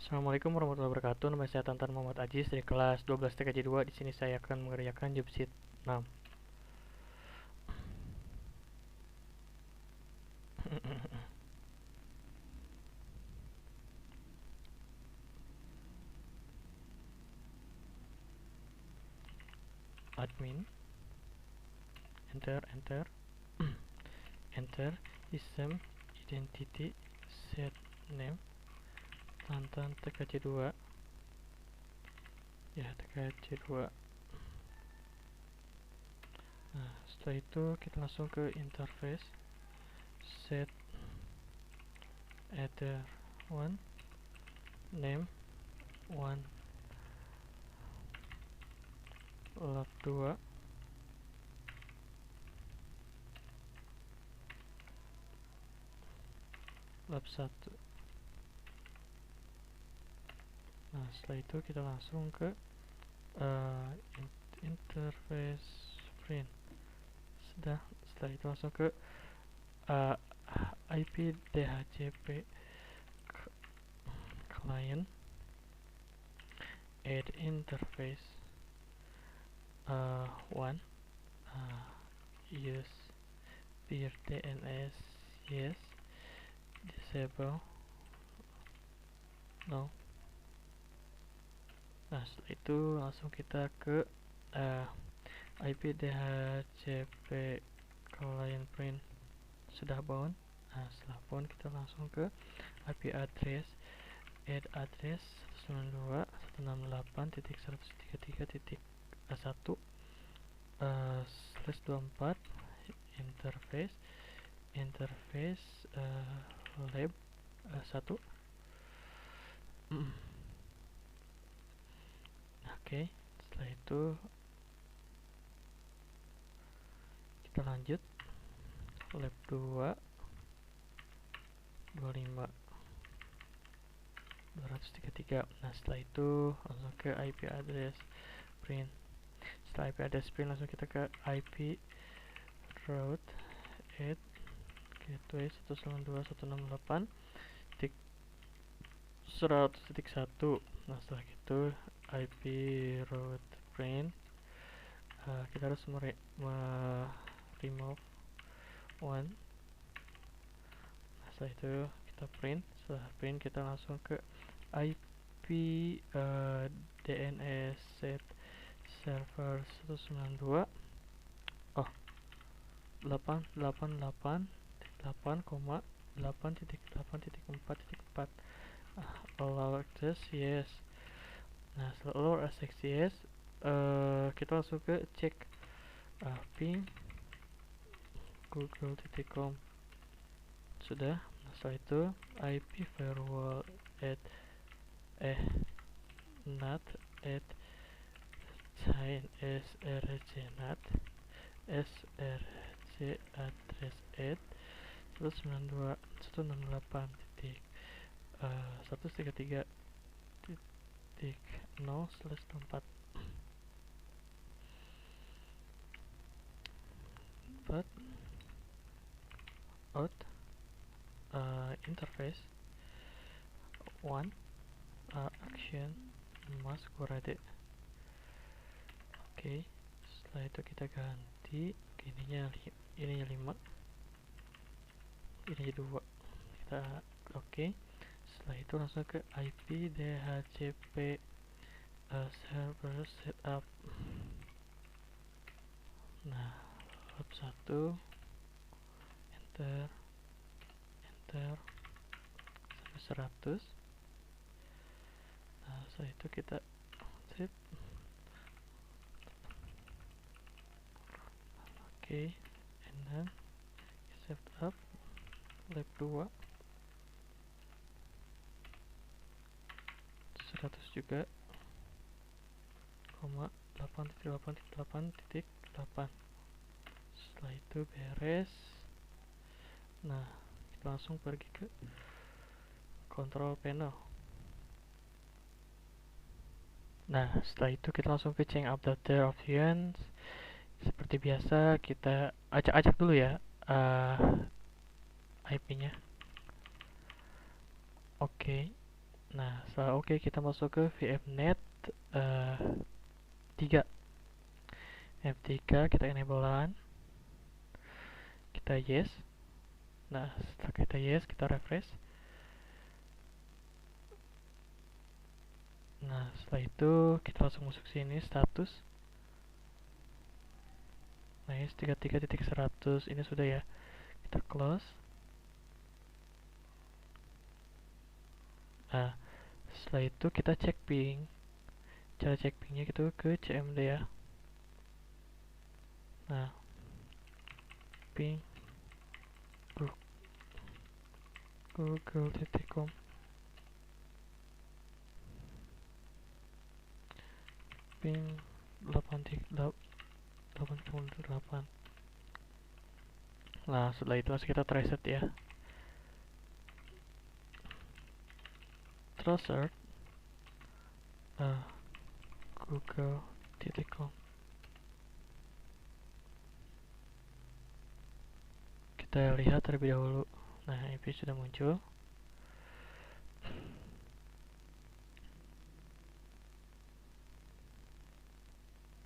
Assalamualaikum warahmatullahi wabarakatuh. Nama saya Tantan Muhammad Ajis dari kelas 12 TKJ 2. Di sini saya akan mengerjakan job sheet 6. Admin, enter, enter, system, identity, set name, Tantan TKJ 2. Ya, TKJ 2. Nah, setelah itu kita langsung ke interface, set ether 1, name 1, lab 2, lab 1. Nah, setelah itu kita langsung ke interface print. Setelah itu langsung ke uh, IP DHCP client, add interface 1, use peer DNS, yes, disable, no. Nah, setelah itu langsung kita ke IP DHCP client print. Sudah bound. Nah, setelah bound kita langsung ke IP address, add address 192.168.1/24 interface lab 1. Oke, setelah itu kita lanjut lab 2 25 233. Nah, setelah itu langsung ke IP address print. Setelah IP address print langsung kita ke IP route add gateway 192.168.100.1. Nah, setelah itu IP route print kita harus remove one. Nah, setelah itu kita print. Setelah print kita langsung ke IP DNS set server 192 888.8.8.4.4 allow access yes. Nah, setelah allow access yes, kita langsung ke cek ping google.com. Sudah. Nah, setelah itu IP firewall at NAT at chain srcnat src address at 192.168.133.0/24 but out interface 1 action must go ready. Oke, setelah itu kita ganti ininya 5, ini 2. Kita oke. Setelah itu langsung ke IP DHCP server setup. Nah, lab 1 enter sampai 100. Nah, setelah itu kita save. Oke, and then set up lab 2 100 juga, 8.8.8.8. Setelah itu beres. Nah, kita langsung pergi ke control panel. Nah, setelah itu kita langsung ke change updater options. Seperti biasa kita acak-acak dulu ya IP-nya. Oke. Nah, setelah oke, kita masuk ke VMnet 3. VMnet 3 kita enablean, kita yes. Nah, setelah kita yes, kita refresh. Nah, setelah itu kita langsung masuk sini status. Nah, yes 33.100 ini sudah ya. Kita close. Nah, setelah itu kita cek ping. Cara cek pingnya gitu ke CMD ya. Nah, ping google.com ping 8.8. Nah, setelah itu langsung kita reset ya. Trust google.com. Kita lihat terlebih dahulu. Nah, IP sudah muncul.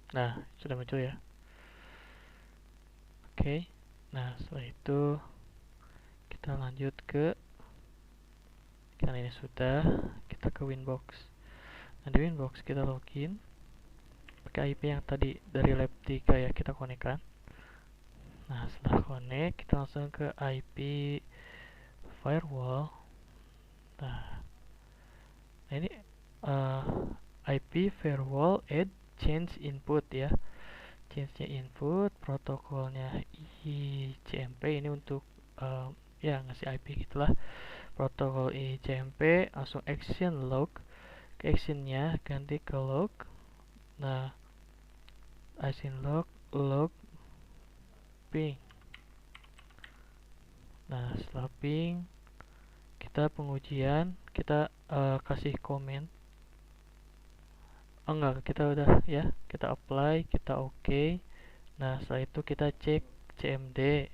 Nah, sudah muncul ya. Oke. Nah, setelah itu kita lanjut ke, karena ini sudah, kita ke Winbox. Nah, di Winbox kita login pakai IP yang tadi dari lab 3 ya, kita konekkan. Nah, setelah connect, kita langsung ke IP firewall. Nah, ini IP firewall add change input ya. Change input, protokolnya ICMP ini untuk ya ngasih IP gitulah. Protokol ICMP langsung action log, ke actionnya ganti ke log. Nah, action log ping. Nah, setelah ping kita pengujian, kita kasih komen. Oh enggak, kita udah ya, kita apply, kita oke. Nah, setelah itu kita cek CMD.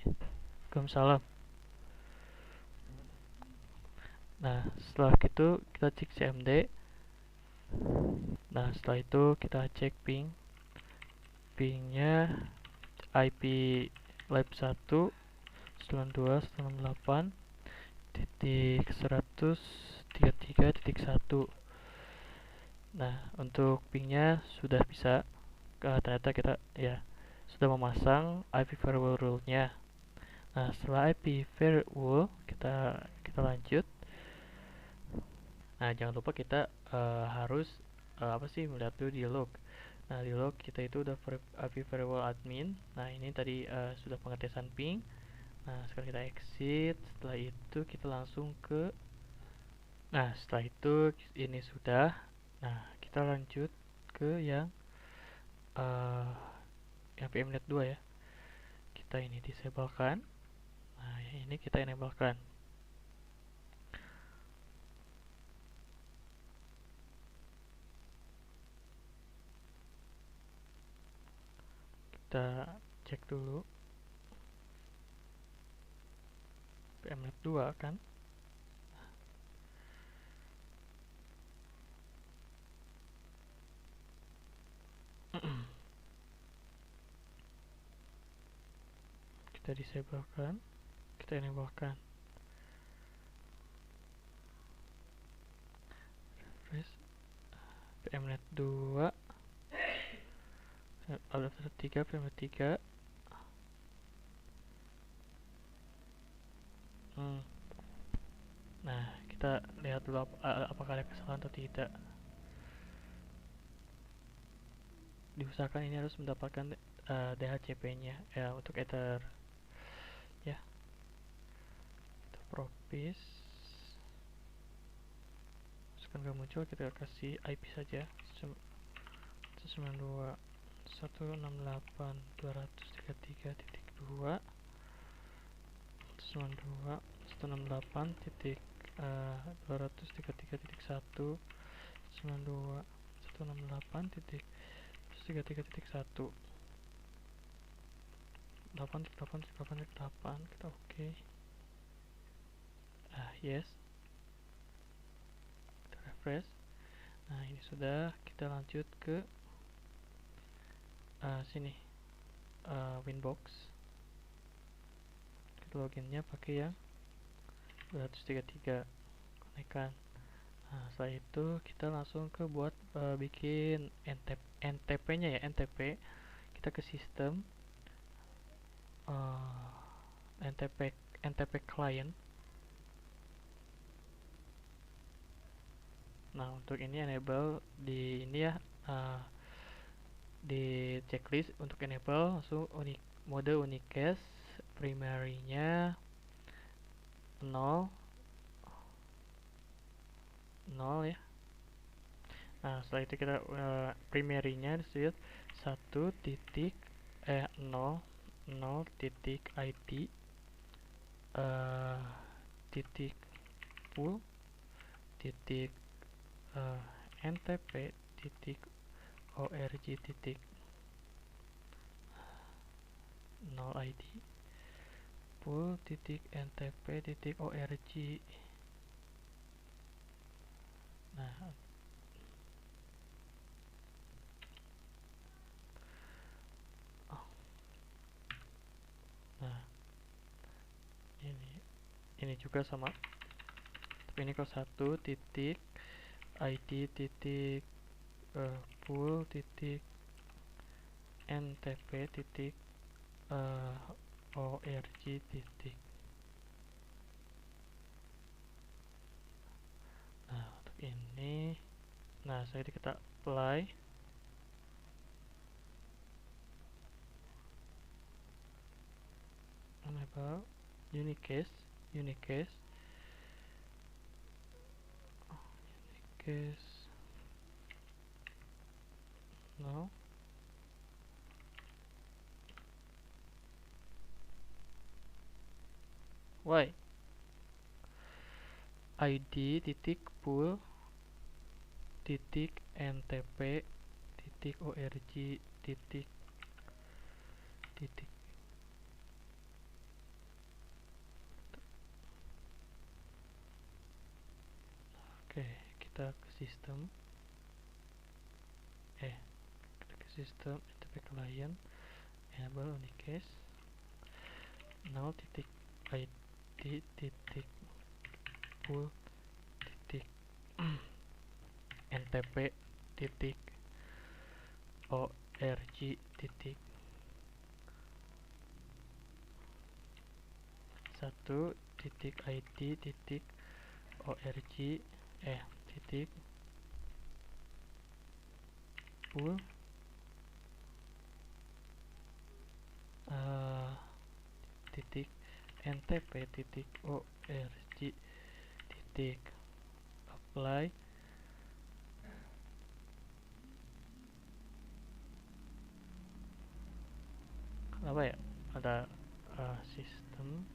Waalaikumsalam. Nah, setelah itu kita cek CMD. Nah, setelah itu kita cek ping. Pingnya IP lab 1 92.168.133.1. Nah, untuk pingnya sudah bisa. Ternyata kita ya sudah memasang IP firewall rule-nya. Nah, setelah IP firewall kita lanjut. Nah, jangan lupa kita harus apa sih, melihat dulu di log. Nah, di log kita itu udah IP firewall admin. Nah, ini tadi sudah pengetesan ping. Nah, sekarang kita exit. Setelah itu kita langsung ke, nah, setelah itu ini sudah. Nah, kita lanjut ke yang VMnet 2 ya. Kita ini disablekan. Nah, ini kita enablekan. Kita cek dulu VMnet 2 kan. Kita disablekan, kita enablekan. Refresh VMnet 2 adapter 3 VMnet 3. Nah, kita lihat dulu apakah ada kesalahan atau tidak. Diusahakan ini harus mendapatkan DHCP-nya ya untuk Ether ya. Kita propis, sekarang gak muncul, kita kasih IP saja 192.168.233.2 192.168.233.1 192.168.233.1 8.8.8.8. Kita oke. Yes, kita refresh. Nah, ini sudah. Kita lanjut ke sini, Winbox. Loginnya pakai yang 233, konekkan. Nah, setelah itu kita langsung ke buat bikin NTP-nya ya, NTP. Kita ke sistem, NTP client. Nah, untuk ini enable di ini ya, di checklist untuk enable langsung mode unicast, primary-nya 0 ya. Nah, setelah itu kita primary-nya disebut 1 titik 0 titik IT titik pool titik ntp titik org titik 0 id pool titik ntp titik org. Nah, ini juga sama, tapi ini kok 1 titik id titik pool titik ntp titik org titik. Nah, untuk ini, nah setelah itu kita apply. Enable unicast no. Why? ID titik pool titik ntp titik org titik. Oke, kita ke sistem, NTP client, enable unicast 0 titik id titik pool titik ntp titik org titik 1 titik id titik org titik pool titik ntp titik org titik apply. Apa ya, ada sistem.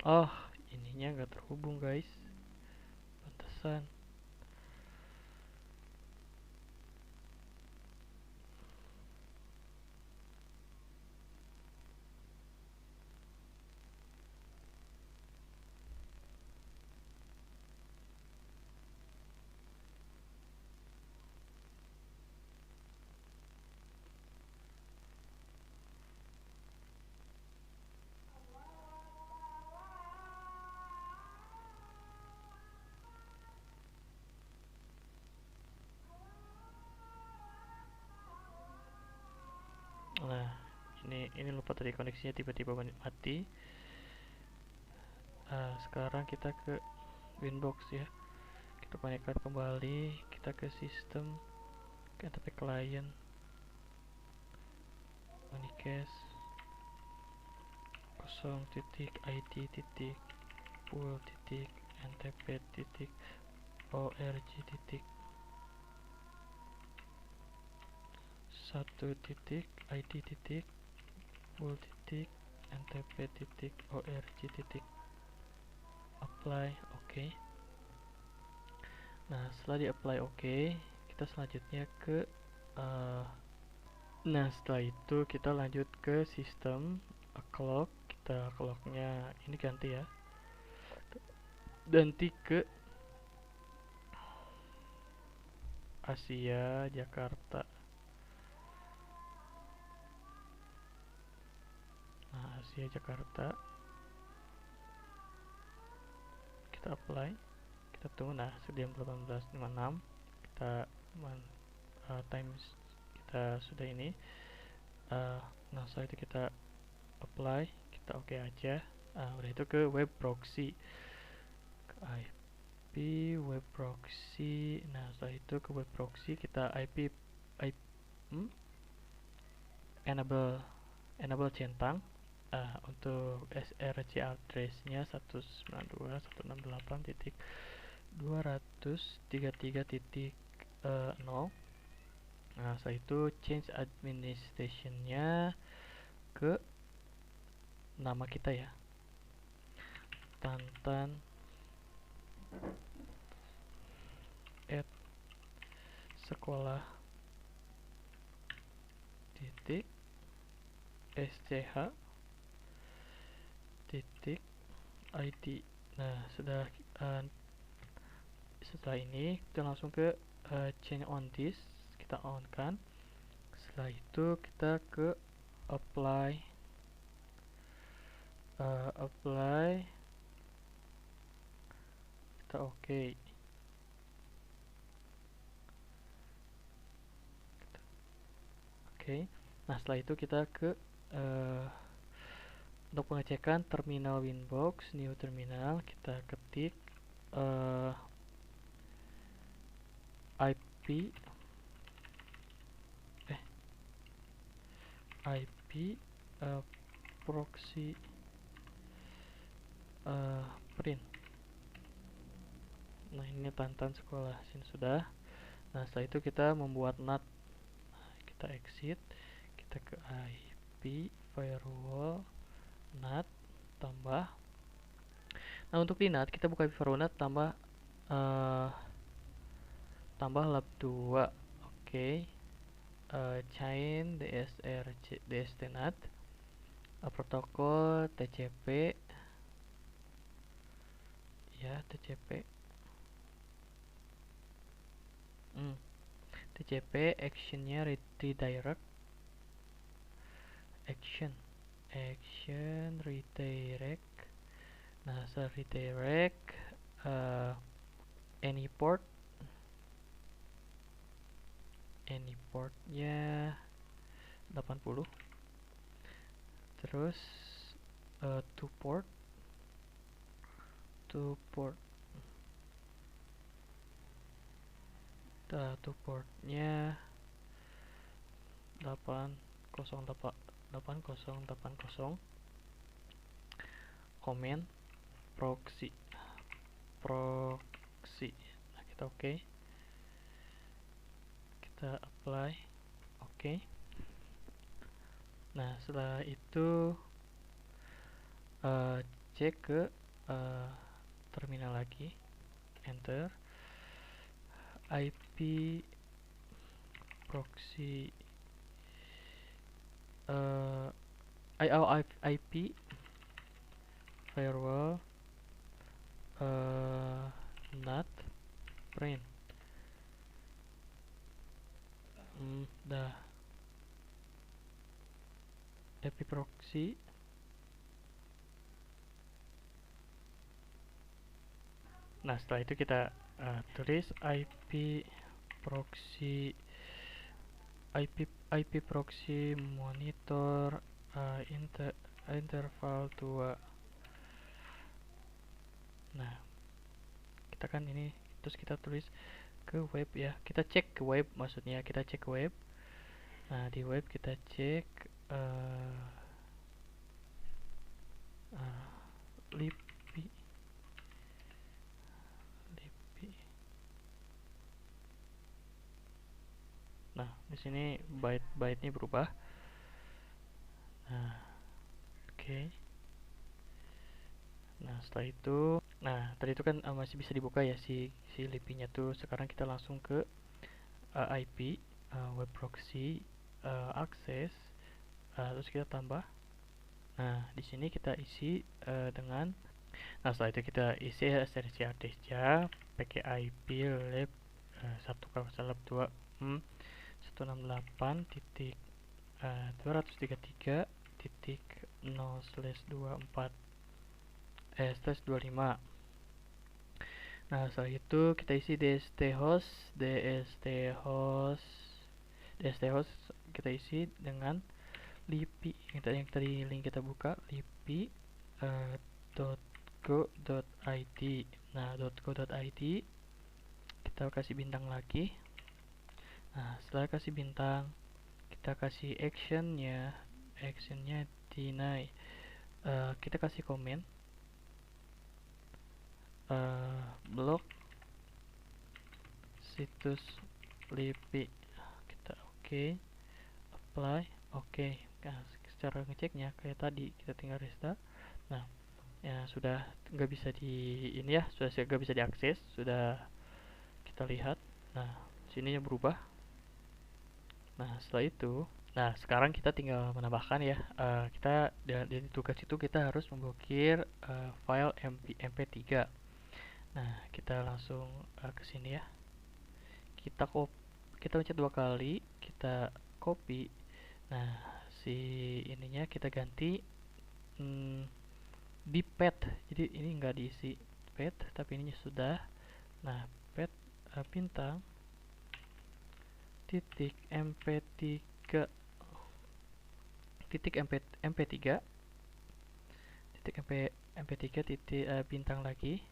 Oh, ininya nggak terhubung guys, pantesan. Nah, ini lupa tadi koneksinya tiba-tiba mati. Sekarang kita ke Winbox ya. Kita panaikan kembali, kita ke sistem, ke NTP client, manicast 0.pool.id.ntp.org. Apply, oke. Nah, setelah di apply oke, kita selanjutnya ke nah, setelah itu kita lanjut ke sistem clock. Kita clocknya ini ganti ya, ganti ke Asia Jakarta. Nah, Asia Jakarta kita apply, kita tunggu. Nah, sudah jam 18.56 kita times kita sudah ini. Nah, setelah itu kita apply, kita oke aja. Udah itu ke web proxy, ke IP web proxy. Nah, setelah itu ke web proxy kita enable centang. Untuk src address-nya 192.168.233.0. Nah, setelah itu change administration-nya ke nama kita ya, Tantan @sekolah titik sch titik id. Nah, setelah ini kita langsung ke change on this, kita on kan. Setelah itu kita ke apply, kita oke. Nah, setelah itu kita ke untuk pengecekan terminal Winbox, new terminal, kita ketik IP proxy print. Nah, ini Tantan sekolah sini sudah. Nah, setelah itu kita membuat NAT. Kita exit, kita ke IP firewall NAT tambah. Nah, untuk di NAT kita buka IP firewall NAT tambah lab 2. Oke. Chain DST NAT, protokol TCP ya, TCP actionnya redirect, action redirect. Nah, redirect any portnya 80, terus to portnya 8080. Comment proxy. Nah, kita oke. Kita apply oke. Nah, setelah itu cek ke terminal lagi, enter IP proxy IP firewall NAT print. Dah IP proxy. Nah, setelah itu kita tulis IP proxy monitor interval 2. Nah, kita kan ini terus kita tulis ke web ya. Kita cek ke web, maksudnya kita cek ke web. Nah, di web kita cek lipi. Nah, di sini byte-nya berubah. Nah, oke. Nah, setelah itu, nah tadi itu kan masih bisa dibuka ya si lipinya tuh. Sekarang kita langsung ke IP, web proxy, access, terus kita tambah. Nah, di sini kita isi dengan, nah setelah itu kita isi serisi harddisknya pakai IP lab 1,2 168 titik 233 titik 0/24 slash 25. Nah, setelah itu kita isi dst-host kita isi dengan lipi yang tadi link kita buka, lipi .go.id. Nah, .go.id kita kasih bintang lagi. Nah, setelah kasih bintang, kita kasih actionnya deny. Kita kasih komen blok situs lipi. Kita apply. Nah, secara ngeceknya kayak tadi, kita tinggal restart. Nah, ya sudah nggak bisa sudah nggak bisa diakses, sudah kita lihat. Nah, sininya berubah. Nah, setelah itu, nah sekarang kita tinggal menambahkan ya. Kita dari tugas itu kita harus memblokir file mp3. Nah, kita langsung ke sini ya. Kita pencet 2 kali, kita copy. Nah, si ininya kita ganti di path. Jadi ini enggak diisi path, tapi ininya sudah. Nah, path bintang titik mp3 titik mp3 titik mp3 titik bintang lagi.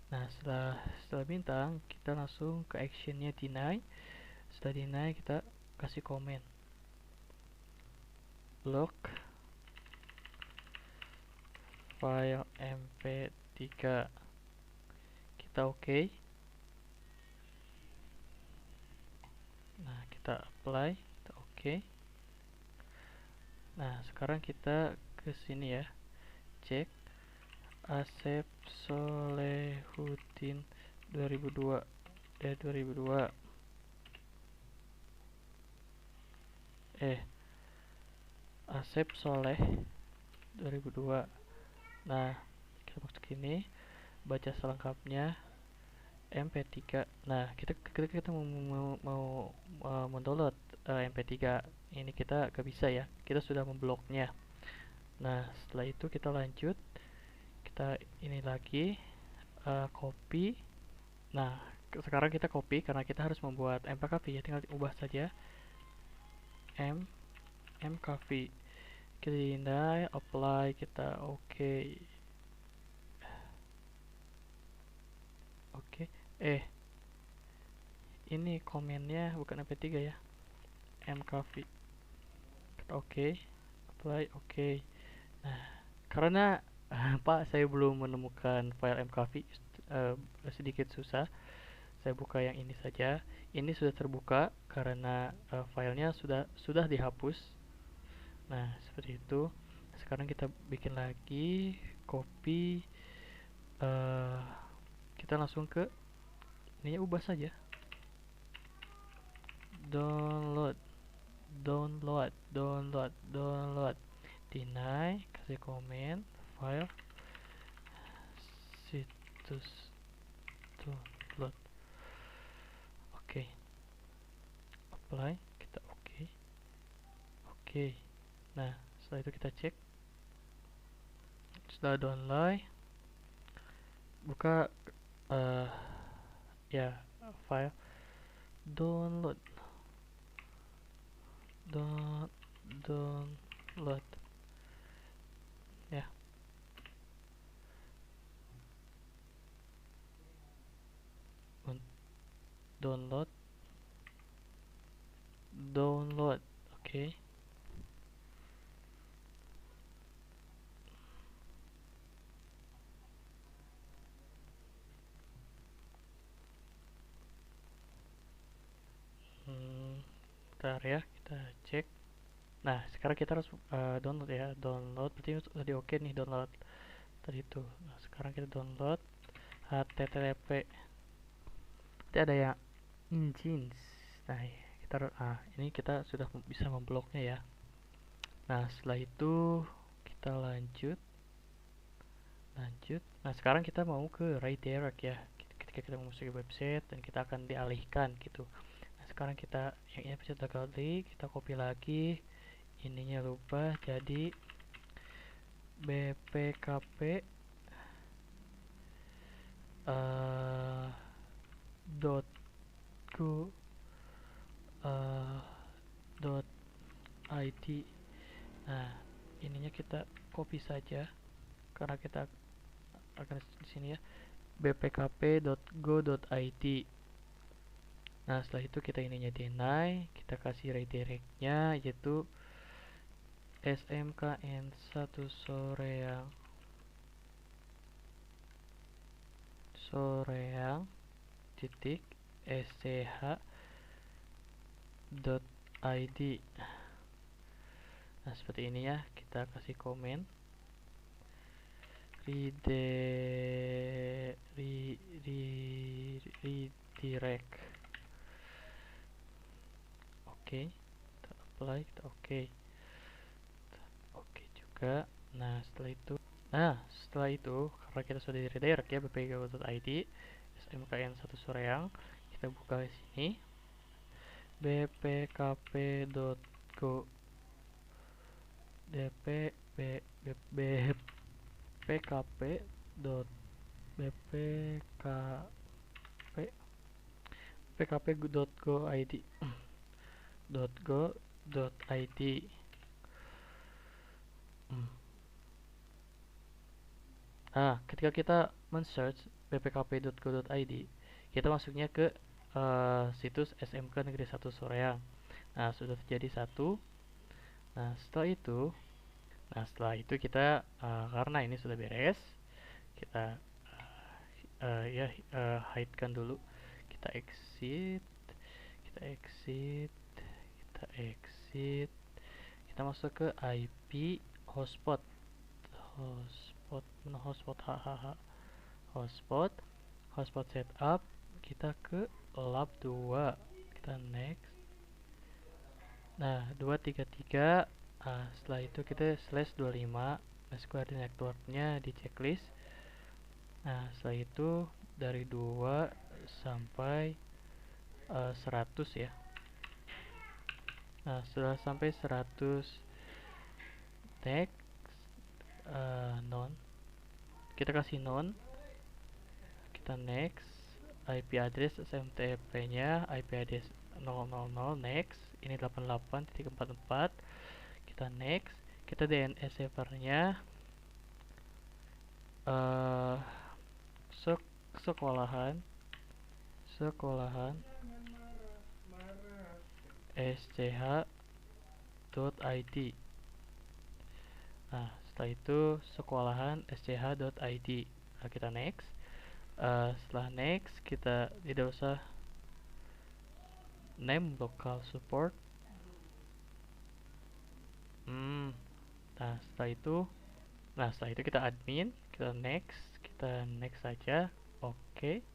Nah, setelah bintang kita langsung ke actionnya deny. Setelah deny kita kasih komen block file mp3. Kita nah kita apply, kita nah sekarang kita ke sini ya, cek Asep Solehudin 2002 Asep Soleh 2002. Nah, kita masuk ini, baca selengkapnya mp3. Nah, kita mau mendownload mp3 ini, kita gak bisa ya, kita sudah membloknya. Nah, setelah itu kita lanjut, kita ini lagi copy. Nah, sekarang kita copy karena kita harus membuat mkv ya, tinggal ubah saja mkv. Kita deny, apply, kita ini komennya bukan mp3 ya, mkv. Kita apply, Nah, karena Pak, saya belum menemukan file mkv, sedikit susah. Saya buka yang ini saja. Ini sudah terbuka karena filenya sudah dihapus. Nah, seperti itu. Sekarang kita bikin lagi, copy. Kita langsung ke ini, ubah saja. Download. Deny, kasih komen, file, situs download. Apply, kita Nah, setelah itu kita cek. Setelah download, buka ya file download load ya. Download, oke. Bentar ya, kita cek. Nah, sekarang kita harus download ya. Download berarti tadi oke nih download tadi itu. Nah, sekarang kita download http. Nanti ada yang engines. Nah, ini kita sudah bisa membloknya ya. Nah, setelah itu kita lanjut. Nah, sekarang kita mau ke redirect ya. Ketika kita memasuki website dan kita akan dialihkan gitu. Nah, sekarang kita yang ini pencet klik, kita copy lagi. Ininya lupa, jadi bpkp dot go dot id. Nah, ininya kita copy saja karena kita akan di sini ya, bpkp.go.id. Nah, setelah itu kita ininya deny, kita kasih redirectnya yaitu smkn1 Soreang titik sch.id. Nah, seperti ini ya, kita kasih komen redirect. Oke, kita apply, kita oke juga. Nah, setelah itu karena kita sudah di redirect ya, bpkp.id smkn1 Soreang, kita buka di sini bpkp.go bpkp.go.id. Nah, ketika kita men-search bpkp.go.id, kita masuknya ke situs SMK Negeri 1 Soreang. Nah, sudah terjadi satu. Nah, setelah itu kita karena ini sudah beres, kita hide kan dulu. Kita exit, kita exit, kita exit. Kita masuk ke IP hotspot. Hotspot setup. Kita ke lab 2. Kita next. Nah, 233. Setelah itu kita /25 SQL networknya di checklist. Nah, setelah itu dari 2 sampai 100 ya. Nah, setelah sampai 100 next, non, kita kasih non, kita next. IP address SMTP nya IP address 000 next, ini 88.44, kita next. Kita DNS server nya sekolahan sch.id. Nah, setelah itu sekolahan sch.id. Nah, kita next. Setelah next, kita tidak usah name local support. Nah, setelah itu kita admin, kita next saja. Oke.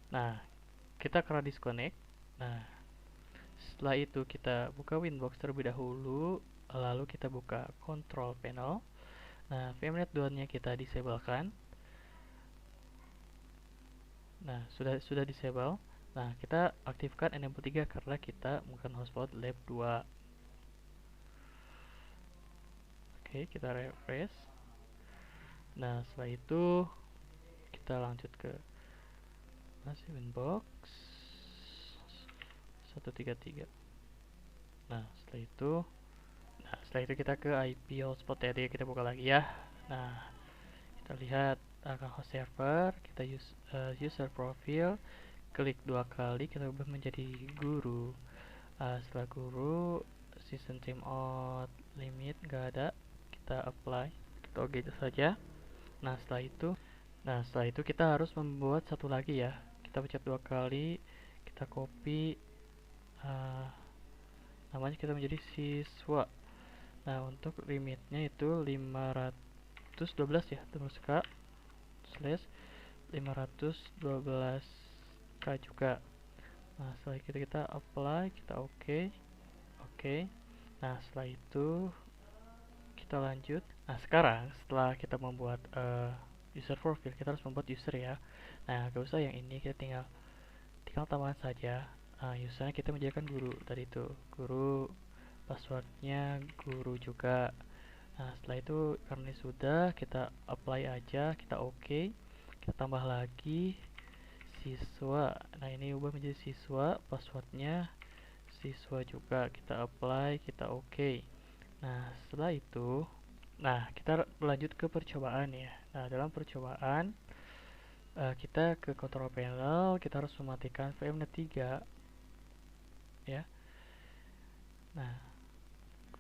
Nah, kita akan disconnect. Nah, setelah itu kita buka Winbox terlebih dahulu, lalu kita buka control panel. Nah, VMnet 2-nya kita disablekan. Nah, sudah disable. Nah, kita aktifkan enable 3 karena kita menggunakan hotspot lab 2. Oke, kita refresh. Nah, setelah itu kita lanjut ke masih Winbox 133. Nah, setelah setelah itu kita ke IP hotspot tadi, kita buka lagi ya. Nah, kita lihat ke host server, kita user profile, klik 2 kali, kita ubah menjadi guru. Setelah guru, season timeout limit nggak ada, kita apply, kita oke itu saja. Nah setelah itu kita harus membuat satu lagi ya, kita pencet 2 kali, kita copy, namanya kita menjadi siswa. Nah untuk limitnya itu 512 ya, terus k slash 512k juga. Nah setelah itu kita apply, kita oke. Nah setelah itu kita lanjut. Nah sekarang setelah kita membuat user profile, kita harus membuat user ya. Nah gak usah yang ini, kita tinggal tambahkan saja. Usernya kita menjadikan guru tadi itu, guru, passwordnya guru juga. Nah setelah itu karena ini sudah, kita apply aja, kita oke. Kita tambah lagi siswa. Nah ini ubah menjadi siswa, passwordnya siswa juga, kita apply, kita oke. Nah setelah itu, nah kita lanjut ke percobaan ya. Nah dalam percobaan kita ke control panel, kita harus mematikan VMnet 3 ya. Nah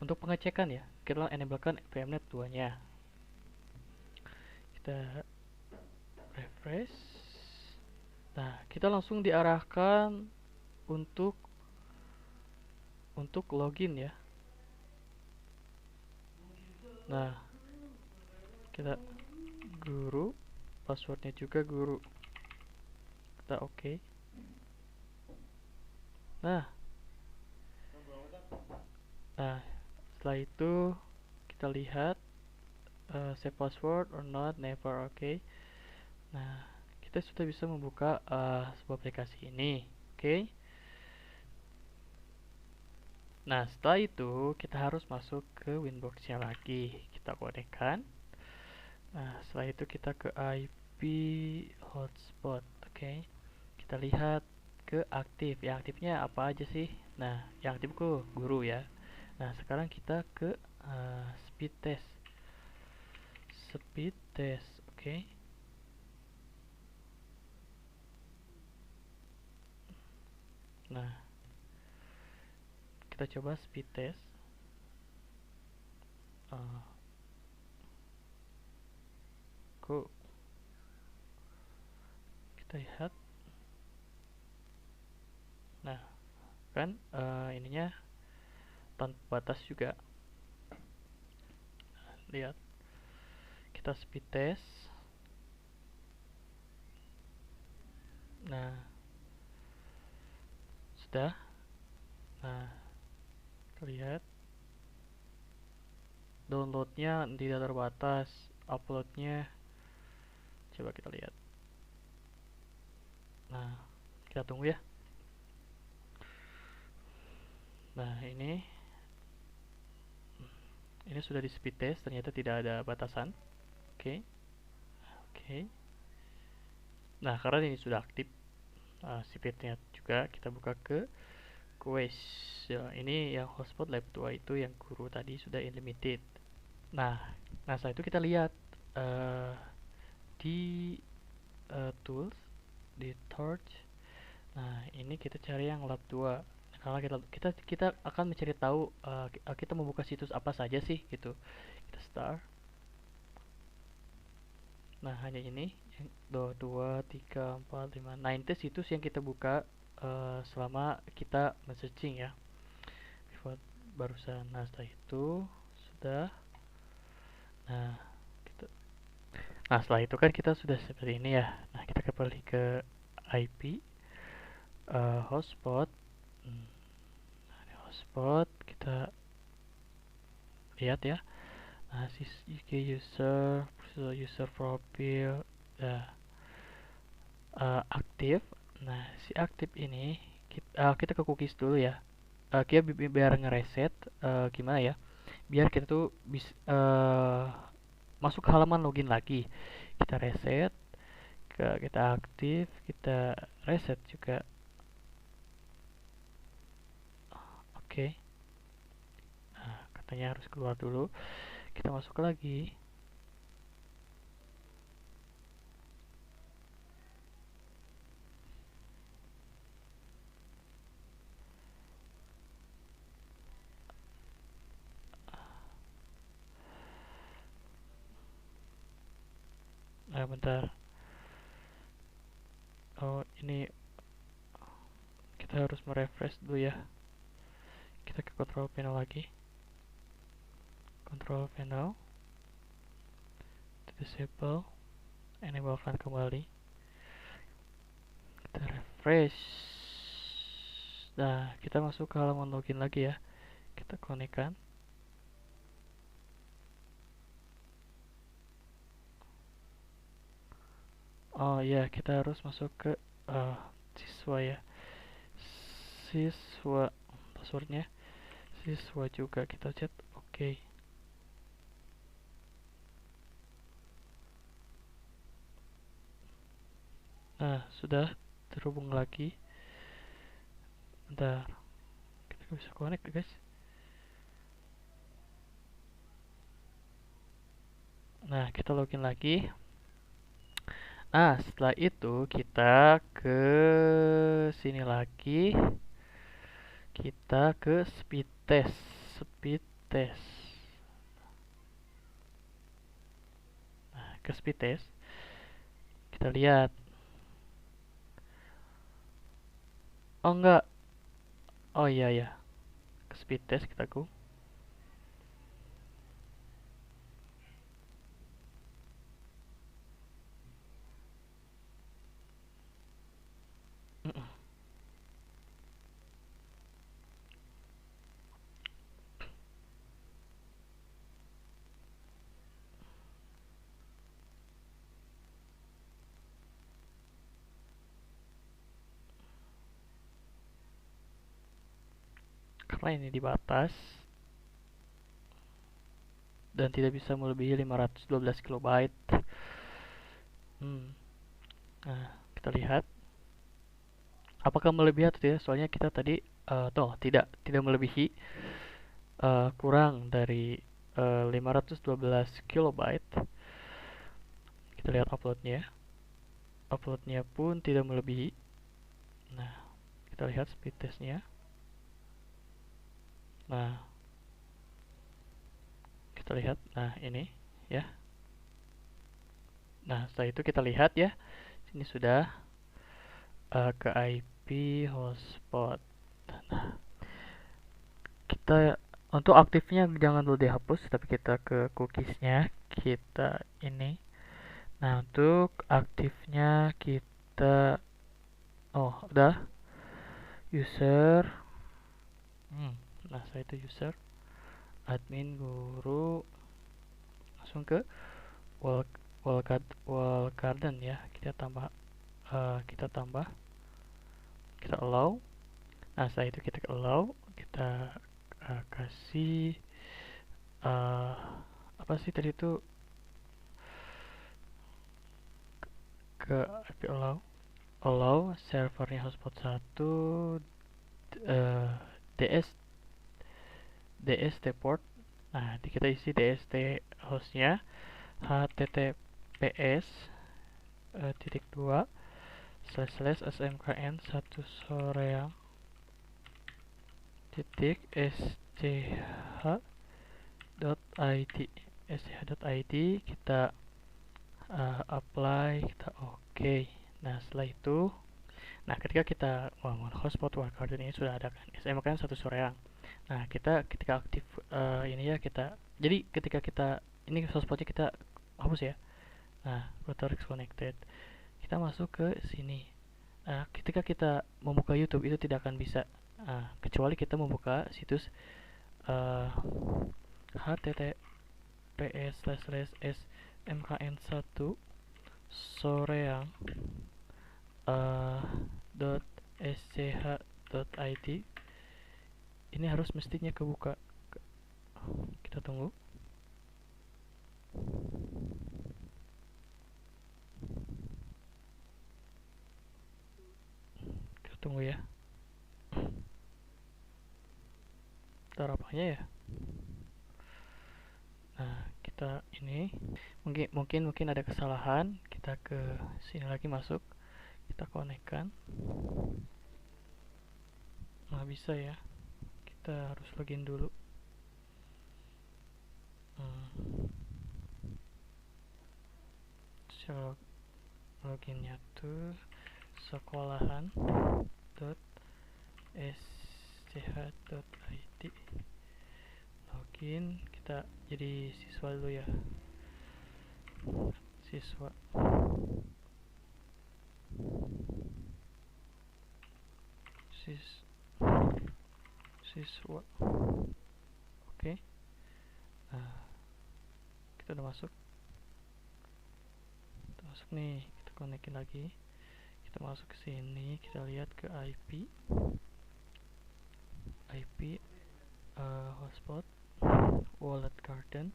untuk pengecekan ya, kita enablekan VMnet 2 nya. Kita refresh. Nah kita langsung diarahkan untuk login ya. Nah kita guru, passwordnya juga guru, kita oke. Nah setelah itu kita lihat save password or not, never, oke. Nah kita sudah bisa membuka sebuah aplikasi ini, oke. Nah setelah itu kita harus masuk ke Winbox nya lagi, kita konekkan. Nah setelah itu kita ke IP hotspot, oke. Kita lihat ke aktif, yang aktifnya apa aja sih? Nah yang aktif ke guru ya. Nah sekarang kita ke speed test, oke. Nah kita coba speed test. Kok kita lihat. Nah kan ininya tanpa batas juga. Lihat, kita speed test. Nah sudah. Nah kita lihat downloadnya tidak terbatas, uploadnya coba kita lihat. Nah kita tunggu ya. Nah ini sudah di speed test, ternyata tidak ada batasan. Oke. Nah karena ini sudah aktif speednya juga, kita buka ke quest ya. Ini yang hotspot lab 2 itu yang guru tadi sudah unlimited. Nah setelah itu kita lihat di tools, di torch. Nah ini kita cari yang lab 2 karena kita akan mencari tahu kita membuka situs apa saja sih gitu. Kita start. Nah hanya ini 2, 3, 4, 5. Nah itu situs yang kita buka selama kita men-searching ya, barusan. Nah setelah itu sudah. Nah setelah itu kan kita sudah seperti ini ya. Nah kita kembali ke IP hotspot. Nah, ini hotspot, kita lihat ya. Nah user profile aktif. Nah si aktif ini kita ke cookies dulu ya. Kita biar ngereset gimana ya, biar kita tuh bisa masuk ke halaman login lagi. Kita reset, kita aktif, kita reset juga. Oke. Nah, kata makanya harus keluar dulu. Kita masuk lagi. Nah, bentar. Oh, ini kita harus merefresh dulu ya. Kita ke control panel lagi. Control panel, disable, enablekan kembali. Kita refresh. Nah, kita masuk ke halaman login lagi ya. Kita konekkan. Oh iya, kita harus masuk ke siswa ya. Siswa, passwordnya siswa juga kita chat. Oke. Nah, sudah terhubung lagi. Bentar, kita bisa connect guys. Nah, kita login lagi. Nah, setelah itu kita ke sini lagi. Kita ke speed test. Speed test. Nah, ke speed test. Kita lihat. Oh enggak. Oh iya ya. Ke speed test kita go. Karena ini dibatas dan tidak bisa melebihi 512 kilobyte. Nah, kita lihat apakah melebihi atau tidak. Soalnya kita tadi tidak melebihi, kurang dari 512 kilobyte. Kita lihat uploadnya pun tidak melebihi. Nah, kita lihat speed testnya. Nah, kita lihat, nah ini ya. Nah, setelah itu kita lihat ya, ini sudah ke IP hotspot. Nah, kita untuk aktifnya jangan dulu dihapus, tapi kita ke cookiesnya, kita ini. Nah, untuk aktifnya kita, oh udah, user. Nah, saya itu user, admin, guru, langsung ke wall garden ya. Kita allow. Nah, setelah itu kita allow, kita kasih apa sih tadi itu, ke IP allow servernya hotspot 1, DS DST port. Nah, kita isi DST hostnya https titik dua slash smkn 1 soreang titik sch.id kita apply, kita oke. Nah, setelah itu, nah ketika kita bangun hotspot wallgarden ini sudah ada kan smkn 1 soreang. Nah, kita ketika aktif ini ya, kita jadi ketika kita ini hotspotnya kita hapus ya. Nah, router connected, kita masuk ke sini. Nah, ketika kita membuka YouTube itu tidak akan bisa, kecuali kita membuka situs https smkn1 soreang .sch.id. ini harus mestinya kebuka. Kita tunggu. Kita tunggu ya. Ntar apanya ya? Nah, kita ini mungkin ada kesalahan. Kita ke sini lagi masuk, kita konekkan. Nggak bisa ya, kita harus login dulu. So, loginnya tuh sekolahan.sch.id. Login, kita jadi siswa dulu ya. Siswa. Siswa. Oke. Nah, kita udah masuk. Kita masuk nih, kita konekin lagi. Kita masuk ke sini, kita lihat ke IP hotspot wallet garden.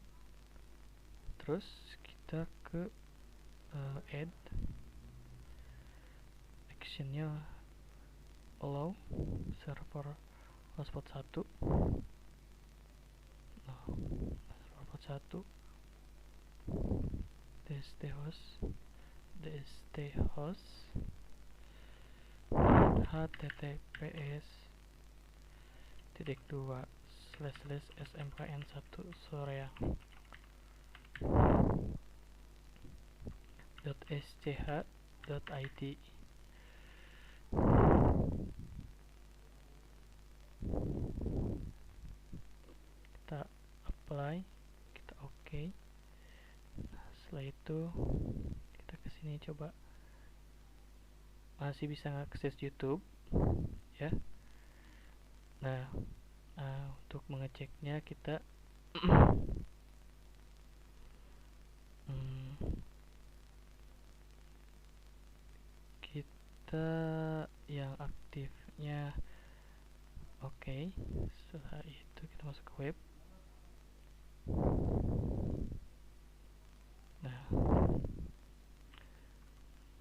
Terus kita ke add actionnya allow server hotspot 1. Nah, hotspot 1 dst host https://smkn1 soreang .sch.id. Kita apply, kita oke. Nah, setelah itu kita kesini coba. Masih bisa ngakses YouTube ya. Nah, untuk mengeceknya kita kita yang aktifnya oke. Setelah itu kita masuk ke web. Nah,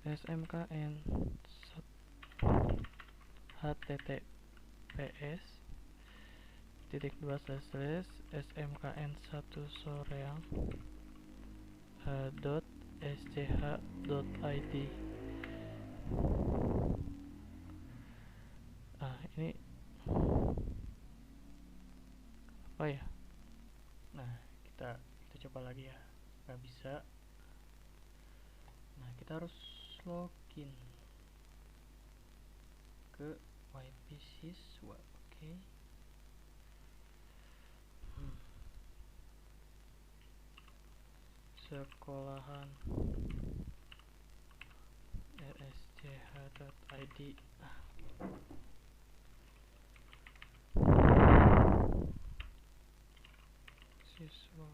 smkn https://smkn1 soreang .sch.id. Ini apa ya? Nah, kita coba lagi ya. Nggak bisa. Nah, kita harus login ke WiFi siswa. Oke. Sekolahan rsch.id. Siswa.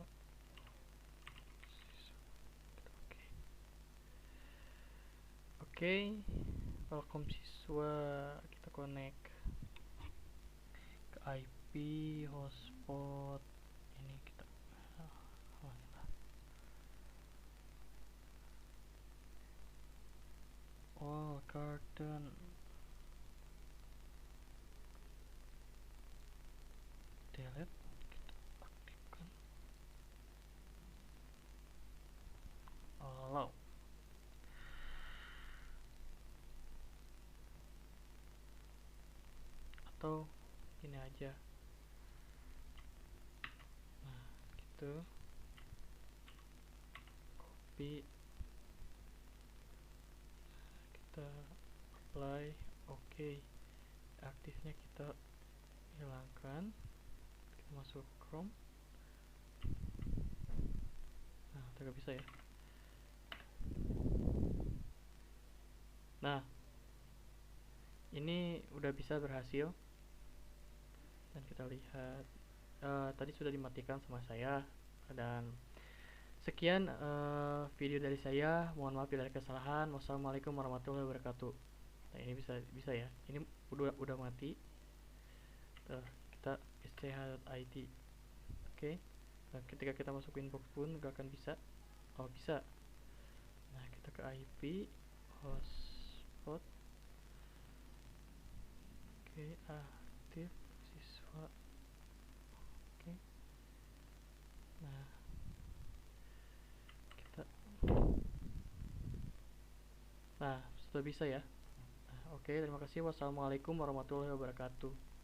Oke. Welcome siswa. Kita connect ke IP hotspot ini. Kita garden. Delete, kita aktifkan allow. Atau ini aja. Nah, gitu. Copy, kita apply, oke. Aktifnya kita hilangkan. Kita masuk Chrome. Nah, udah gak bisa ya. Nah, ini udah bisa berhasil. Dan kita lihat tadi sudah dimatikan sama saya. Dan sekian video dari saya. Mohon maaf bila ada kesalahan. Wassalamualaikum warahmatullahi wabarakatuh. Nah, ini bisa ya. Ini udah mati. Kita sch.id. Oke. Nah, ketika kita masuk inbox pun gak akan bisa. Oh, bisa. Nah, kita ke IP hotspot. Oke, aktif siswa. Oke. Nah, Nah, sudah bisa ya. Nah, oke, terima kasih. Wassalamualaikum warahmatullahi wabarakatuh.